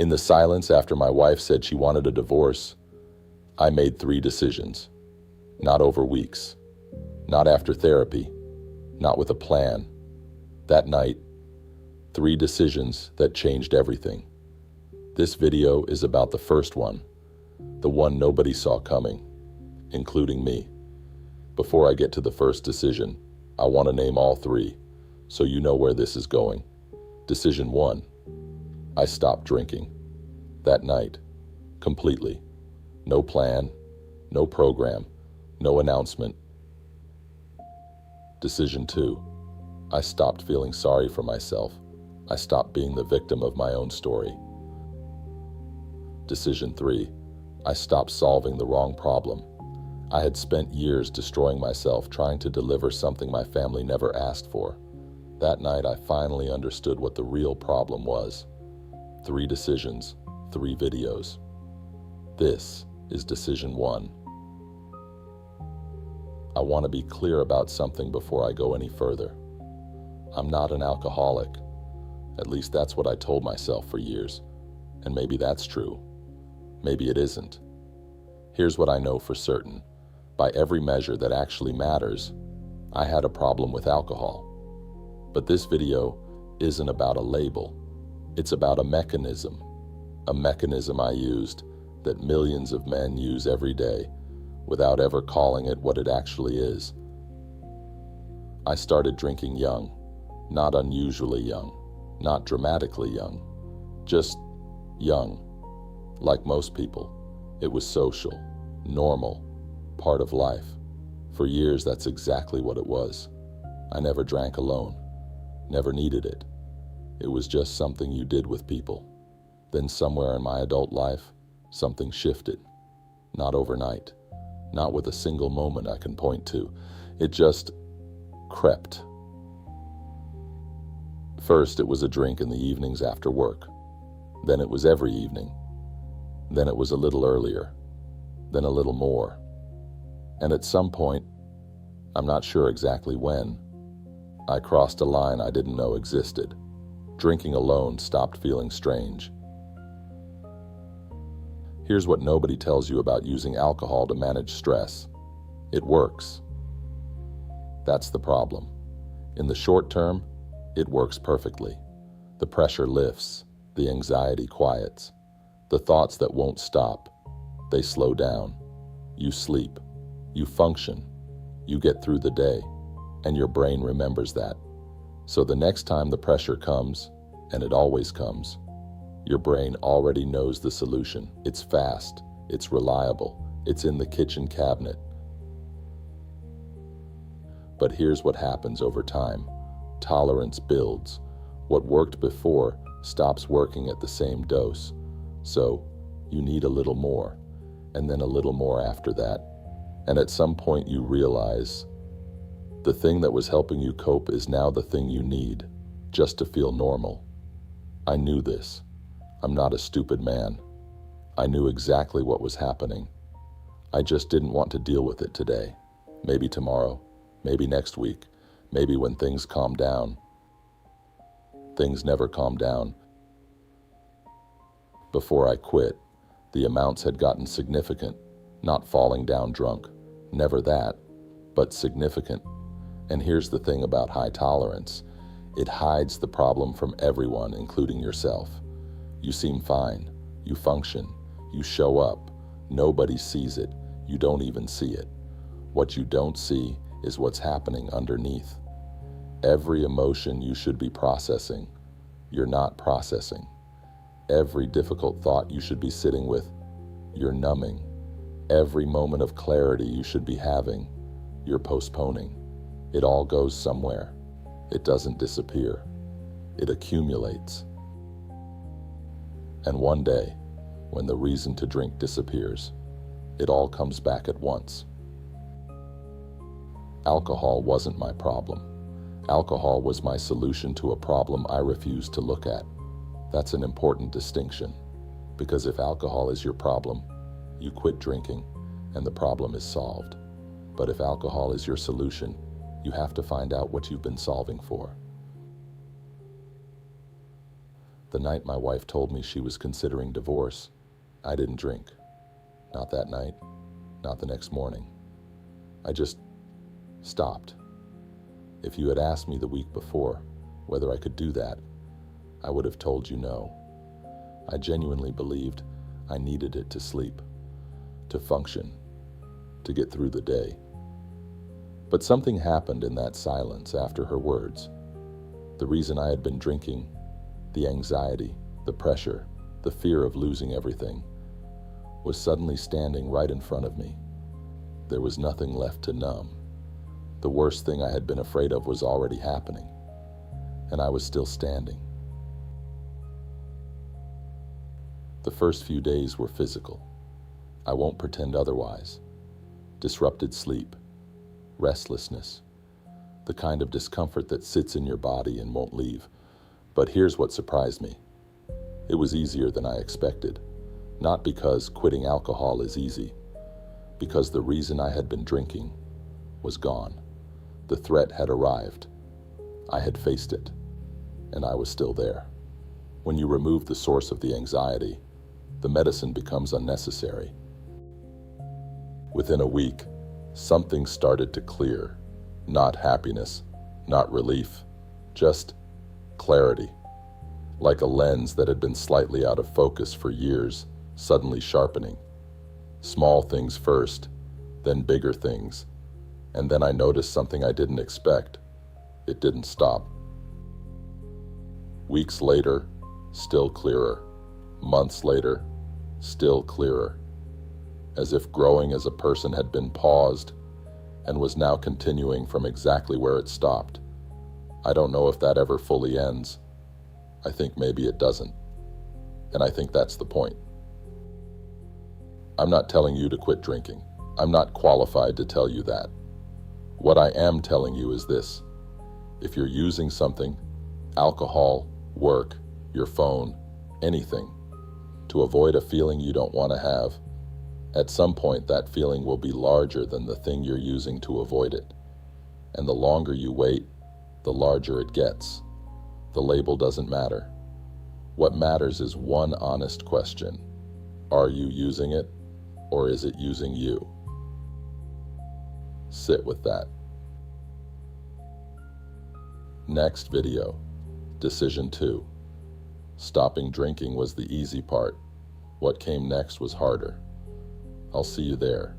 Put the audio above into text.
In the silence after my wife said she wanted a divorce, I made 3 decisions. Not over weeks. Not after therapy. Not with a plan. That night, 3 decisions that changed everything. This video is about the first one, the one nobody saw coming, including me. Before I get to the first decision, I want to name all 3, so you know where this is going. Decision 1, I stopped drinking. That night, completely. No plan, no program, no announcement. Decision 2, I stopped feeling sorry for myself. I stopped being the victim of my own story. Decision 3, I stopped solving the wrong problem. I had spent years destroying myself trying to deliver something my family never asked for. That night, I finally understood what the real problem was. 3 decisions, 3 videos. This is decision 1. I want to be clear about something before I go any further. I'm not an alcoholic. At least that's what I told myself for years. And maybe that's true. Maybe it isn't. Here's what I know for certain. By every measure that actually matters, I had a problem with alcohol. But this video isn't about a label. It's about a mechanism I used that millions of men use every day without ever calling it what it actually is. I started drinking young, not unusually young, not dramatically young, just young. Like most people, it was social, normal, part of life. For years, that's exactly what it was. I never drank alone, never needed it. It was just something you did with people. Then somewhere in my adult life, something shifted. Not overnight, not with a single moment I can point to. It just crept. First, it was a drink in the evenings after work. Then it was every evening. Then it was a little earlier. Then a little more. And at some point, I'm not sure exactly when, I crossed a line I didn't know existed. Drinking alone stopped feeling strange. Here's what nobody tells you about using alcohol to manage stress. It works. That's the problem. In the short term, it works perfectly. The pressure lifts, the anxiety quiets. The thoughts that won't stop, they slow down. You sleep, you function, you get through the day, and your brain remembers that. So the next time the pressure comes, and it always comes, your brain already knows the solution. It's fast, it's reliable, it's in the kitchen cabinet. But here's what happens over time. Tolerance builds. What worked before stops working at the same dose. So you need a little more, and then a little more after that. And at some point you realize the thing that was helping you cope is now the thing you need, just to feel normal. I knew this. I'm not a stupid man. I knew exactly what was happening. I just didn't want to deal with it today. Maybe tomorrow, maybe next week, maybe when things calm down. Things never calm down. Before I quit, the amounts had gotten significant, not falling down drunk. Never that, but significant. And here's the thing about high tolerance. It hides the problem from everyone, including yourself. You seem fine. You function. You show up. Nobody sees it. You don't even see it. What you don't see is what's happening underneath. Every emotion you should be processing, you're not processing. Every difficult thought you should be sitting with, you're numbing. Every moment of clarity you should be having, you're postponing. It all goes somewhere. It doesn't disappear. It accumulates. And one day, when the reason to drink disappears, it all comes back at once. Alcohol wasn't my problem. Alcohol was my solution to a problem I refused to look at. That's an important distinction, because if alcohol is your problem, you quit drinking and the problem is solved. But if alcohol is your solution, you have to find out what you've been solving for. The night my wife told me she was considering divorce, I didn't drink. Not that night, not the next morning. I just stopped. If you had asked me the week before whether I could do that, I would have told you no. I genuinely believed I needed it to sleep, to function, to get through the day. But something happened in that silence after her words. The reason I had been drinking, the anxiety, the pressure, the fear of losing everything, was suddenly standing right in front of me. There was nothing left to numb. The worst thing I had been afraid of was already happening, and I was still standing. The first few days were physical. I won't pretend otherwise. Disrupted sleep, restlessness, the kind of discomfort that sits in your body and won't leave. But here's what surprised me. It was easier than I expected. Not because quitting alcohol is easy, because the reason I had been drinking was gone. The threat had arrived. I had faced it, and I was still there. When you remove the source of the anxiety, the medicine becomes unnecessary. Within a week, something started to clear. Not happiness, not relief, just clarity. Like a lens that had been slightly out of focus for years, suddenly sharpening. Small things first, then bigger things. And then I noticed something I didn't expect. It didn't stop. Weeks later, still clearer. Months later, still clearer. As if growing as a person had been paused and was now continuing from exactly where it stopped. I don't know if that ever fully ends. I think maybe it doesn't. And I think that's the point. I'm not telling you to quit drinking. I'm not qualified to tell you that. What I am telling you is this. If you're using something, alcohol, work, your phone, anything, to avoid a feeling you don't want to have, at some point that feeling will be larger than the thing you're using to avoid it. And the longer you wait, the larger it gets. The label doesn't matter. What matters is one honest question. Are you using it, or is it using you? Sit with that. Next video, Decision 2. Stopping drinking was the easy part. What came next was harder. I'll see you there.